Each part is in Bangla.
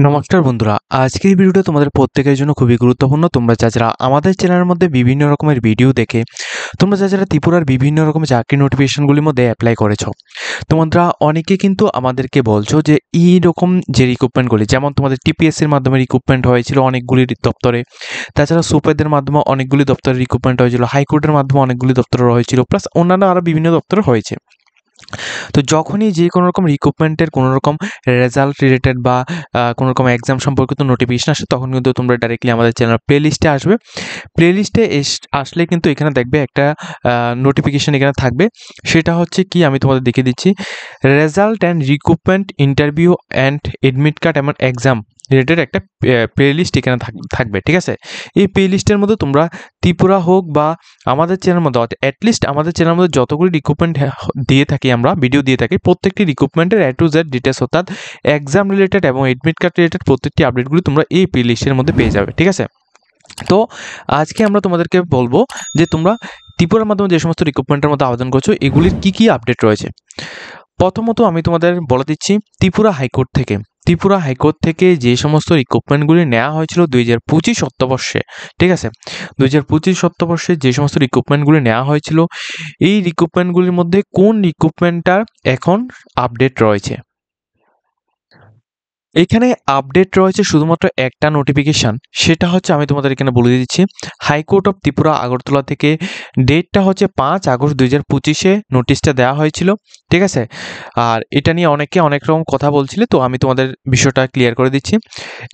নমস্কার বন্ধুরা, আজকের এই ভিডিওটা তোমাদের প্রত্যেকের জন্য খুবই গুরুত্বপূর্ণ। তোমরা যারা আমাদের চ্যানেলের মধ্যে বিভিন্ন রকমের ভিডিও দেখে তোমরা যারা ত্রিপুরার বিভিন্ন রকমের চাকরি নোটিফিকেশনগুলির মধ্যে অ্যাপ্লাই করেছো, তোমরা অনেকে কিন্তু আমাদেরকে বলছো যে এইরকম যে রিক্রুটমেন্টগুলি, যেমন তোমাদের টিপিএসসির মাধ্যমে রিক্রুটমেন্ট হয়েছিল অনেকগুলি দপ্তরে, তাছাড়া সুপেদের মাধ্যমে অনেকগুলি দপ্তরে রিক্রুটমেন্ট হয়েছিল, হাইকোর্টের মাধ্যমে অনেকগুলি দপ্তরে হয়েছিল, প্লাস অন্যান্য আরও বিভিন্ন দপ্তরে হয়েছে। তো যখনই যে কোনো রকম রিক্রুটমেন্টের কোনো রকম রেজাল্ট রিলেটেড বা কোনো রকম এক্সাম সম্পর্কিত নোটিফিকেশন আসে, তখন কিন্তু তোমরা ডাইরেক্টলি আমাদের চ্যানেল প্লেলিস্টে আসবে। প্লেলিস্টে আসলে কিন্তু এখানে দেখবে একটা নোটিফিকেশন এখানে থাকবে। সেটা হচ্ছে কি, আমি তোমাদের দেখিয়ে দিচ্ছি, result and recruitment interview and admit card এমন এক্সাম রিলেটেড একটা প্লেলিস্ট এখানে থাকবে। ঠিক আছে, এই প্লেলিস্টের মধ্যে তোমরা ত্রিপুরা হোক বা আমাদের চ্যানেলের মধ্যে, অ্যাটলিস্ট আমাদের চ্যানেলের মধ্যে যতগুলি রিক্রুটমেন্ট দিয়ে থাকি, আমরা ভিডিও দিয়ে থাকি, প্রত্যেকটি রিক্রুটমেন্টের A to Z ডিটেলস, অর্থাৎ এক্সাম রিলেটেড এবং এডমিট কার্ড রিলেটেড প্রত্যেকটি আপডেটগুলি তোমরা এই প্লেলিস্টের মধ্যে পেয়ে যাবে। ঠিক আছে, তো আজকে আমরা তোমাদেরকে বলবো যে তোমরা ত্রিপুরার মাধ্যমে যে সমস্ত রিক্রুটমেন্টের মধ্যে আবেদন করছো, এগুলির কি আপডেট রয়েছে। প্রথমত আমি তোমাদের বলে দিচ্ছি, ত্রিপুরা হাইকোর্ট থেকে যে সমস্ত রিক্রুটমেন্টগুলি নেওয়া হয়েছিল 2025 অর্থবর্ষে, ঠিক আছে, 2025 অর্থবর্ষে যে সমস্ত রিক্রুটমেন্টগুলি নেওয়া হয়েছিল, এই রিক্রুটমেন্টগুলির মধ্যে কোন রিক্রুটমেন্টটার এখন আপডেট রয়েছে। এখানে আপডেট রয়েছে শুধুমাত্র একটা নোটিফিকেশান, সেটা হচ্ছে আমি তোমাদের এখানে বলে দিচ্ছি, হাইকোর্ট অফ ত্রিপুরা আগরতলা থেকে ডেটটা হচ্ছে 5 আগস্ট 2025-এ নোটিশটা দেওয়া হয়েছিল। ঠিক আছে, আর এটা নিয়ে অনেকে অনেক রকম কথা বলছিলে, তো আমি তোমাদের বিষয়টা ক্লিয়ার করে দিচ্ছি।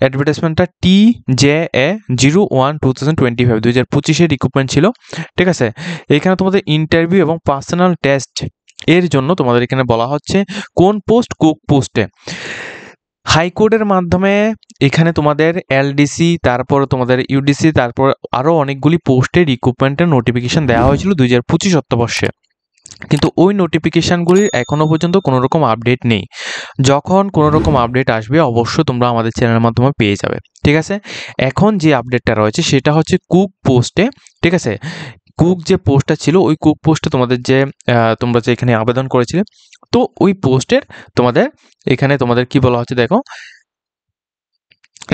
অ্যাডভার্টাইজমেন্টটা TJA01/2025 2025-এর রিক্রুটমেন্ট ছিল। ঠিক আছে, এখানে তোমাদের ইন্টারভিউ এবং পার্সোনাল টেস্ট এর জন্য তোমাদের এখানে বলা হচ্ছে কোন পোস্ট, কুক পোস্টে। হাইকোর্টের মাধ্যমে এখানে তোমাদের এলডিসি, তারপর তোমাদের ইউডিসি, তারপর আরও অনেকগুলি পোস্টে রিক্রুটমেন্টের নোটিফিকেশান দেওয়া হয়েছিল 2025 অর্থবর্ষে, কিন্তু ওই নোটিফিকেশানগুলির এখনও পর্যন্ত কোনো রকম আপডেট নেই। যখন কোনো রকম আপডেট আসবে অবশ্যই তোমরা আমাদের চ্যানেলের মাধ্যমে পেয়ে যাবে। ঠিক আছে, এখন যে আপডেটটা রয়েছে সেটা হচ্ছে কুক পোস্টে। ঠিক আছে, কুক যে পোস্টটা ছিল, ওই কুক পোস্টে তোমরা যে এখানে আবেদন করেছিলে, তো ওই পোস্টের তোমাদের কি বলা হচ্ছে দেখো,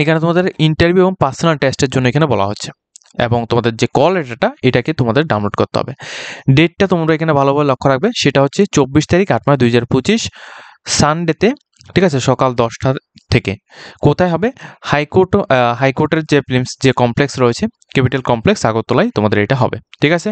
এখানে তোমাদের ইন্টারভিউ এবং পার্সোনাল টেস্টের জন্য এখানে বলা হচ্ছে, এবং তোমাদের যে কল লেটারটা এটাকে তোমাদের ডাউনলোড করতে হবে। ডেটটা তোমরা এখানে ভালোভাবে লক্ষ্য রাখবে, সেটা হচ্ছে 24 তারিখ 8 মাস 2025 সানডেতে। ঠিক আছে, সকাল 10টা থেকে। কোথায় হবে? হাইকোর্টের যে প্রিলিমস যে কমপ্লেক্স রয়েছে, ক্যাপিটাল কমপ্লেক্স আগরতলায় তোমাদের এটা হবে। ঠিক আছে,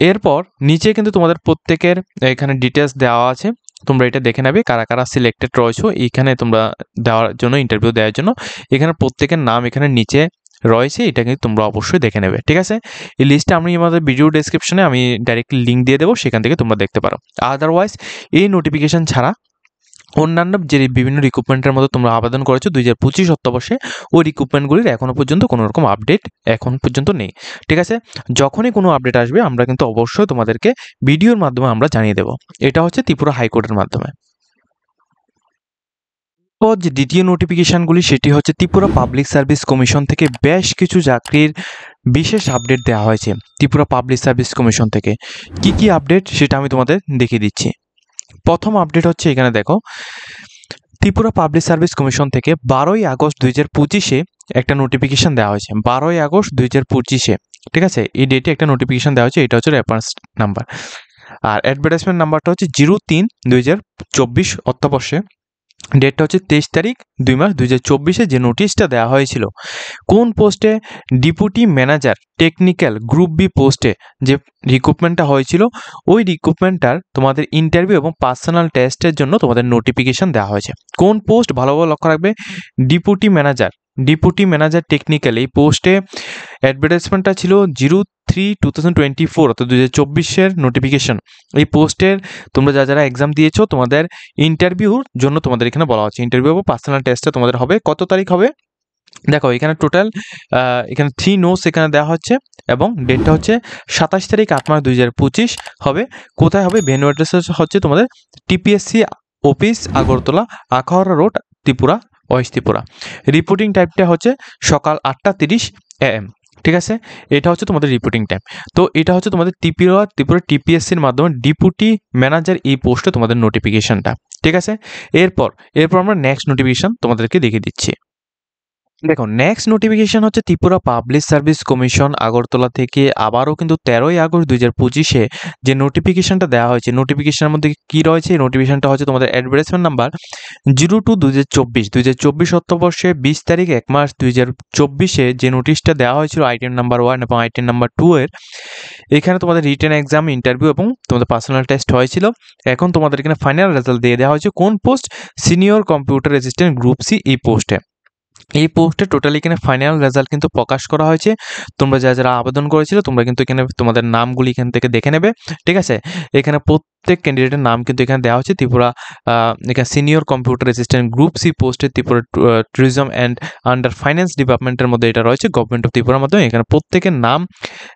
এরপর নিচে কিন্তু তোমাদের প্রত্যেকের এখানে ডিটেলস দেওয়া আছে, তোমরা এটা দেখে নেবে কারা কারা সিলেক্টেড রয়েছো এইখানে তোমরা দেওয়ার জন্য, ইন্টারভিউ দেওয়ার জন্য। এখানে প্রত্যেকের নাম এখানে নিচে রয়েছে, এটা কিন্তু তোমরা অবশ্যই দেখে নেবে। ঠিক আছে, এই লিস্টটা আমি আমাদের ভিডিও ডেসক্রিপশনে আমি ডাইরেক্টলি লিঙ্ক দিয়ে দেবো, সেখান থেকে তোমরা দেখতে পারো। আদারওয়াইজ এই নোটিফিকেশান ছাড়া অন্যান্য যে বিভিন্ন রিক্রুটমেন্টের মধ্যে তোমরা আবেদন করেছো 2025 অর্থবর্ষে, ওই রিক্রুটমেন্টগুলির এখনও পর্যন্ত কোনো রকম আপডেট এখন পর্যন্ত নেই। ঠিক আছে, যখনই কোনো আপডেট আসবে আমরা কিন্তু অবশ্যই তোমাদেরকে ভিডিওর মাধ্যমে আমরা জানিয়ে দেবো। এটা হচ্ছে ত্রিপুরা হাইকোর্টের মাধ্যমে। যে দ্বিতীয় নোটিফিকেশানগুলি, সেটি হচ্ছে ত্রিপুরা পাবলিক সার্ভিস কমিশন থেকে বেশ কিছু চাকরির বিশেষ আপডেট দেওয়া হয়েছে। ত্রিপুরা পাবলিক সার্ভিস কমিশন থেকে কি আপডেট সেটা আমি তোমাদের দেখিয়ে দিচ্ছি। প্রথম আপডেট হচ্ছে, এখানে দেখো, ত্রিপুরা পাবলিক সার্ভিস কমিশন থেকে 12ই আগস্ট 2025-এ একটা নোটিফিকেশান দেওয়া হয়েছে। 12ই আগস্ট 2025-এ, ঠিক আছে, এই ডেটে একটা নোটিফিকেশান দেওয়া হয়েছে। এটা হচ্ছে রেফারেন্স নাম্বার, আর অ্যাডভার্টাইজমেন্ট নাম্বারটা হচ্ছে 03/2024 অর্থবর্ষে। ডেটটা হচ্ছে 23 তারিখ 2 মাস 2024-এ যে নোটিশটা দেওয়া হয়েছিল, কোন পোস্টে? Deputy manager technical group B পোস্টে যে রিক্রুটমেন্টটা হয়েছিল, ওই রিক্রুটমেন্টটার তোমাদের ইন্টারভিউ এবং পার্সোনাল টেস্টের জন্য তোমাদের নোটিফিকেশান দেওয়া হয়েছে। কোন পোস্ট? ভালোভাবে লক্ষ্য রাখবে, ডেপুটি ম্যানেজার টেকনিক্যাল। এই পোস্টে অ্যাডভার্টাইজমেন্টটা ছিল 03/2024 অর্থাৎ 2024-এর নোটিফিকেশান। এই পোস্টের তোমরা যারা এক্সাম দিয়েছো, তোমাদের ইন্টারভিউর জন্য তোমাদের এখানে বলা হচ্ছে, ইন্টারভিউ এবং পার্সোনাল টেস্টটা তোমাদের হবে। কত তারিখ হবে? দেখো এখানে টোটাল এখানে 3 নোটস এখানে দেওয়া হচ্ছে, এবং ডেটটা হচ্ছে 27 তারিখ 8 মাস 2025 হবে। কোথায় হবে? ভেন্যু অ্যাড্রেস হচ্ছে তোমাদের TPSC office Agartala, Akhaura road, Tripura, West Tripura. Reporting টাইমটা হচ্ছে সকাল 8:30 AM। ঠিক আছে, এটা হচ্ছে তোমাদের রিপোর্টিং টাইম। তো এটা হচ্ছে তোমাদের ত্রিপুরা টিপিএসসির মাধ্যমে ডেপুটি ম্যানেজার এই পোস্টে তোমাদের নোটিফিকেশনটা। ঠিক আছে, এরপর আমরা নেক্সট নোটিফিকেশন তোমাদেরকে দেখিয়ে দিচ্ছি। দেখো নেক্সট নোটিফিকেশন হচ্ছে Tripura public service commission Agartala থেকে আবারও কিন্তু 13ই আগস্ট 2025-এ যে নোটিফিকেশনটা দেওয়া হয়েছে, নোটিফিকেশনের মধ্যে কি রয়েছে? এই নোটিফিকেশনটা হচ্ছে তোমাদের অ্যাডভার্টাইজমেন্ট নাম্বার 02/2024 অর্থবর্ষে 20 তারিখ 1 মার্চ 2024-এ যে নোটিশটা দেওয়া হয়েছিল আইটেম নাম্বার 1 এবং আইটেম নাম্বার 2 এর, এখানে তোমাদের রিটেন এক্সাম, ইন্টারভিউ এবং তোমাদের পার্সোনাল টেস্ট হয়েছিল। এখন তোমাদের এখানে ফাইনাল রেজাল্ট দিয়ে দেওয়া হয়েছে কোন post? Senior computer assistant group C এই পোস্টে। এই পোস্টে টোটালি এখানে ফাইনাল রেজাল্ট কিন্তু প্রকাশ করা হয়েছে। তোমরা যারা আবেদন করেছিল তোমরা কিন্তু এখানে তোমাদের নামগুলি এখান থেকে দেখে নেবে, ঠিক আছে? এখানে প্রত্যেক ক্যান্ডিডেটের নাম কিন্তু এখানে দেওয়া হচ্ছে। ত্রিপুরা এখানে senior computer assistant group C পোস্টে Tripura tourism and under finance ডিপার্টমেন্টের মধ্যে এটা রয়েছে, গভর্নমেন্ট অফ ত্রিপুরার মাধ্যমে। এখানে প্রত্যেকের নাম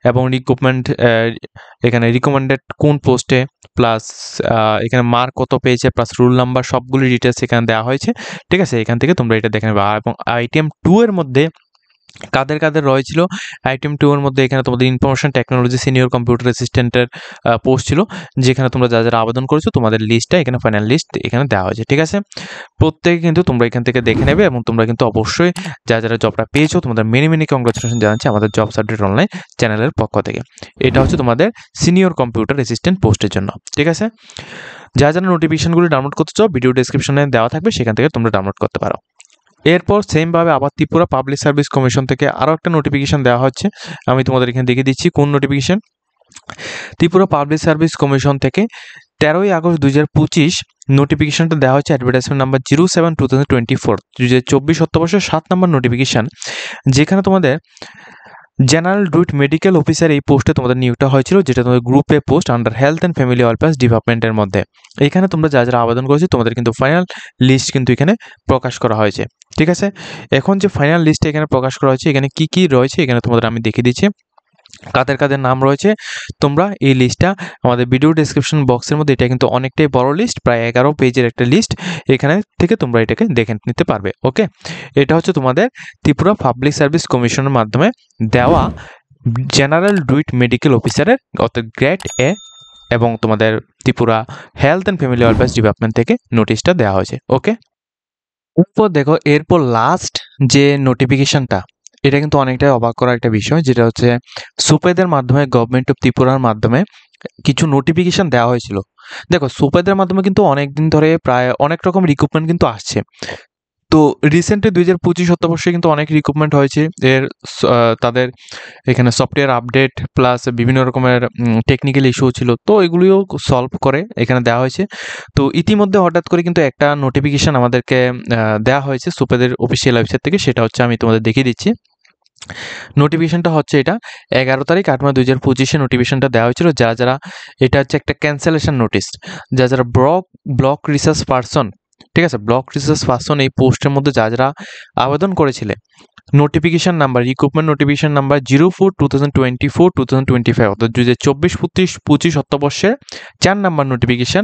এবং রিক্রুটমেন্ট, এখানে রিকমেন্ডেড কোন পোস্টে, প্লাস এখানে মার্ক কত পেয়েছে, প্লাস রুল নাম্বার, সবগুলি ডিটেলস এখানে দেওয়া হয়েছে, ঠিক আছে? এখান থেকে তোমরা এটা দেখে নেবে। এবং আইটেম 2 এর মধ্যে কাদের কাদের রয়েছিল? আইটেম 2 এর মধ্যে এখানে তোমাদের ইনফরমেশন টেকনোলজি সিনিয়র কম্পিউটার অ্যাসিস্ট্যান্টের পোস্ট ছিল, যেখানে তোমরা যারা আবেদন করেছো তোমাদের লিস্টটা এখানে ফাইনাল লিস্ট এখানে দেওয়া হয়েছে, ঠিক আছে? প্রত্যেকে কিন্তু তোমরা এখান থেকে দেখে নেবে এবং তোমরা কিন্তু অবশ্যই যারা জবটা পেয়েছো তোমাদের মেনি মেনি কংগ্রাচুলেশন জানাচ্ছি আমাদের জবস আপডেট অনলাইন চ্যানেলের পক্ষ থেকে। এটা হচ্ছে তোমাদের সিনিয়র কম্পিউটার অ্যাসিস্ট্যান্ট পোস্টের জন্য, ঠিক আছে? যারা নোটিফিকেশনগুলো ডাউনলোড করতে চাও ভিডিও ডেসক্রিপশনে দেওয়া থাকবে, সেখান থেকে তোমরা ডাউনলোড করতে পারো। এরপর সেমভাবে আবার ত্রিপুরা পাবলিক সার্ভিস কমিশন থেকে আরও একটা নোটিফিকেশন দেওয়া হচ্ছে। আমি তোমাদের এখানে দেখিয়ে দিচ্ছি কোন notification. Tripura public service commission থেকে 13ই আগস্ট 2025 নোটিফিকেশনটা দেওয়া হচ্ছে অ্যাডভার্টাইজমেন্ট নাম্বার 07/2024 2024 অর্থবর্ষের 7 নম্বর নোটিফিকেশন, যেখানে তোমাদের জেনারেল ডুইট মেডিকেল অফিসার এই পোস্টে তোমাদের নিয়োগটা হয়েছিল, যেটা তোমাদের group A post under health and family welfare ডিপার্টমেন্টের মধ্যে। এখানে তোমরা যারা আবেদন করেছো তোমাদের কিন্তু ফাইনাল লিস্ট কিন্তু এখানে প্রকাশ করা হয়েছে, ঠিক আছে? এখন যে ফাইনাল লিস্টে এখানে প্রকাশ করা হয়েছে, এখানে কি কি রয়েছে এখানে তোমাদের আমি দেখিয়ে দিচ্ছি কাদের কাদের নাম রয়েছে। তোমরা এই লিস্টটা আমাদের ভিডিও ডেসক্রিপশন বক্সের মধ্যে, এটা কিন্তু অনেকটাই বড় লিস্ট, প্রায় 11 পেজের একটা লিস্ট, এখানে থেকে তোমরা এটাকে দেখে নিতে পারবে, ওকে? এটা হচ্ছে তোমাদের ত্রিপুরা পাবলিক সার্ভিস কমিশনের মাধ্যমে দেওয়া জেনারেল ডুইট মেডিকেল অফিসারের অর্থাৎ গ্রেড এ এবং তোমাদের Tripura health and family welfare department থেকে নোটিশটা দেওয়া হয়েছে, ওকে? এরপর দেখো, এরপর লাস্ট যে নোটিফিকেশনটা, এটা কিন্তু অনেকটাই অবাক করা একটা বিষয়, যেটা হচ্ছে সুপেদের মাধ্যমে গভর্নমেন্ট অফ ত্রিপুরার মাধ্যমে কিছু নোটিফিকেশন দেওয়া হয়েছিল। দেখো সুপেদের মাধ্যমে কিন্তু অনেক দিন ধরে প্রায় অনেক রকম রিক্রুটমেন্ট কিন্তু আসছে। তো রিসেন্টলি 2025 অর্থবর্ষে কিন্তু অনেক রিক্রুটমেন্ট হয়েছে তাদের এখানে সফটওয়্যার আপডেট প্লাস বিভিন্ন রকমের টেকনিক্যাল ইস্যু ছিল, তো এগুলিও সলভ করে এখানে দেওয়া হয়েছে। তো ইতিমধ্যে হঠাৎ করে কিন্তু একটা নোটিফিকেশন আমাদেরকে দেওয়া হয়েছে সুপেদের অফিসিয়াল ওয়েবসাইট থেকে, সেটা হচ্ছে আমি তোমাদের দেখিয়ে দিচ্ছি। নোটিফিকেশনটা হচ্ছে এটা 11 তারিখ 8 মার্চ 2025-এ নোটিফিকেশনটা দেওয়া হয়েছিল। যারা এটা হচ্ছে একটা ক্যান্সেলেশন নোটিস, যারা ব্লক রিসার্চ পারসন, ঠিক আছে? ব্লক রিসার্চ পারসন এই পোস্টের মধ্যে যারা আবেদন করেছিলে, notification number recruitment notification number 04/2024-2025 অর্থাৎ 2024-25 অর্থবর্ষের 4 number notification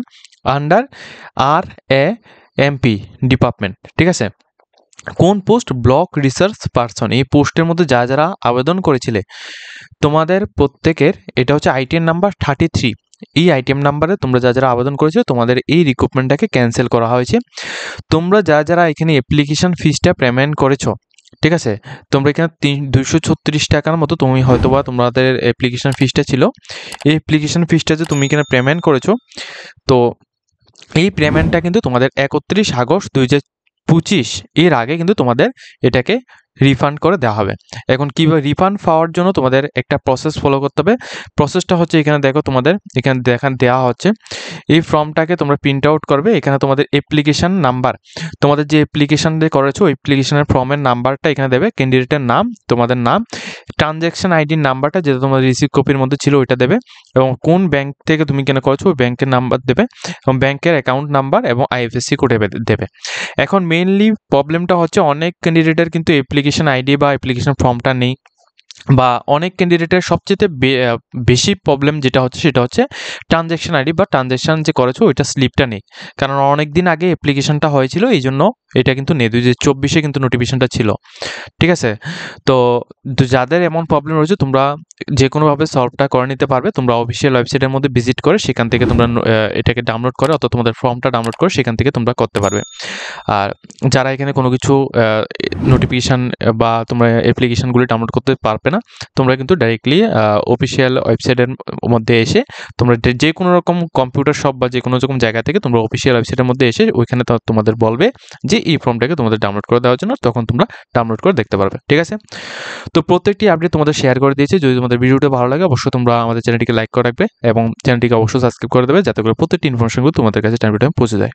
under RAMP department, ঠিক আছে? কোন পোস্ট? Block research person. এই পোস্টের মধ্যে যারা আবেদন করেছিলে তোমাদের প্রত্যেকের এটা হচ্ছে আইটেম নাম্বার 33। এই আইটেম নাম্বারে তোমরা যারা আবেদন করেছো তোমাদের এই রিক্রুটমেন্টটাকে ক্যান্সেল করা হয়েছে। তোমরা যারা এখানে অ্যাপ্লিকেশন ফিসটা পেমেন্ট করেছো, ঠিক আছে? তোমরা এখানে 236 টাকার মতো তুমি হয়তোবা তোমাদের অ্যাপ্লিকেশন ফিসটা ছিল। এই অ্যাপ্লিকেশন ফিসটা যে তুমি এখানে পেমেন্ট করেছো, তো এই পেমেন্টটা কিন্তু তোমাদের 31 আগস্ট 2025 এর আগে কিন্তু তোমাদের এটাকে রিফান্ড করে দেওয়া হবে। এখন কীভাবে রিফান্ড পাওয়ার জন্য তোমাদের একটা প্রসেস ফলো করতে হবে। প্রসেসটা হচ্ছে এখানে দেখো, তোমাদের এখানে দেওয়া হচ্ছে এই ফর্মটাকে তোমরা প্রিন্ট আউট করবে। এখানে তোমাদের অ্যাপ্লিকেশন নাম্বার, তোমাদের যে অ্যাপ্লিকেশন দিয়ে করেছো অ্যাপ্লিকেশনের ফর্মের নাম্বারটা এখানে দেবে, ক্যান্ডিডেটের নাম, তোমাদের নাম, ট্রানজ্যাকশন আইডির নাম্বারটা যেটা তোমাদের রিসিভ কপির মধ্যে ছিল ওইটা দেবে, এবং কোন ব্যাংক থেকে তুমি কেন করেছো ওই ব্যাংকের নাম্বার দেবে, এবং ব্যাংকের অ্যাকাউন্ট নাম্বার এবং IFSC কোড দেবে। এখন মেইনলি প্রবলেমটা হচ্ছে অনেক ক্যান্ডিডেটের কিন্তু অ্যাপ্লিকেশন আইডি বা অ্যাপ্লিকেশন ফর্মটা নেই, বা অনেক ক্যান্ডিডেটের সবচেয়ে বেশি প্রবলেম যেটা হচ্ছে সেটা হচ্ছে ট্রানজ্যাকশন আইডি বা ট্রানজ্যাকশন যে করেছো ওইটা স্লিপটা নেই, কারণ অনেক দিন আগে অ্যাপ্লিকেশনটা হয়েছিল, এই জন্য এটা কিন্তু নেই। 2024-এ কিন্তু নোটিফিকেশনটা ছিল, ঠিক আছে? তো যাদের এমন প্রবলেম রয়েছে তোমরা যে কোনোভাবে সলভটা করে নিতে পারবে। তোমরা অফিসিয়াল ওয়েবসাইটের মধ্যে ভিজিট করে সেখান থেকে তোমরা এটাকে ডাউনলোড করে অথবা তোমাদের ফর্মটা ডাউনলোড করে সেখান থেকে তোমরা করতে পারবে। আর যারা এখানে কোনো কিছু নোটিফিকেশান বা তোমরা অ্যাপ্লিকেশানগুলি ডাউনলোড করতে পারবে না। তোমরা কিন্তু ডাইরেক্টলি অফিসিয়াল ওয়েবসাইটের মধ্যে এসে তোমরা যে কোনো রকম কম্পিউটার শপ বা যে কোনো রকম জায়গা থেকে তোমরা অফিসিয়াল ওয়েবসাইটের মধ্যে এসে ওইখানে তোমাদের বলবে যে এই ফর্মটাকে তোমাদের ডাউনলোড করে দেওয়ার জন্য, তখন তোমরা ডাউনলোড করে দেখতে পারবে। ঠিক আছে, তো প্রত্যেকটি আপডেট তোমাদের শেয়ার করে দিয়েছি। যদি তোমাদের ভিডিওটা ভালো লাগে অবশ্যই তোমরা আমাদের চ্যানেলটিকে লাইক করে রাখবে এবং চ্যানেলটিকে অবশ্যই সাবস্ক্রাইব করে দেবে, যাতে করে প্রত্যেকটি ইনফরমেশনগুলো তোমাদের কাছে টাইম টু টাইম পৌঁছে যায়।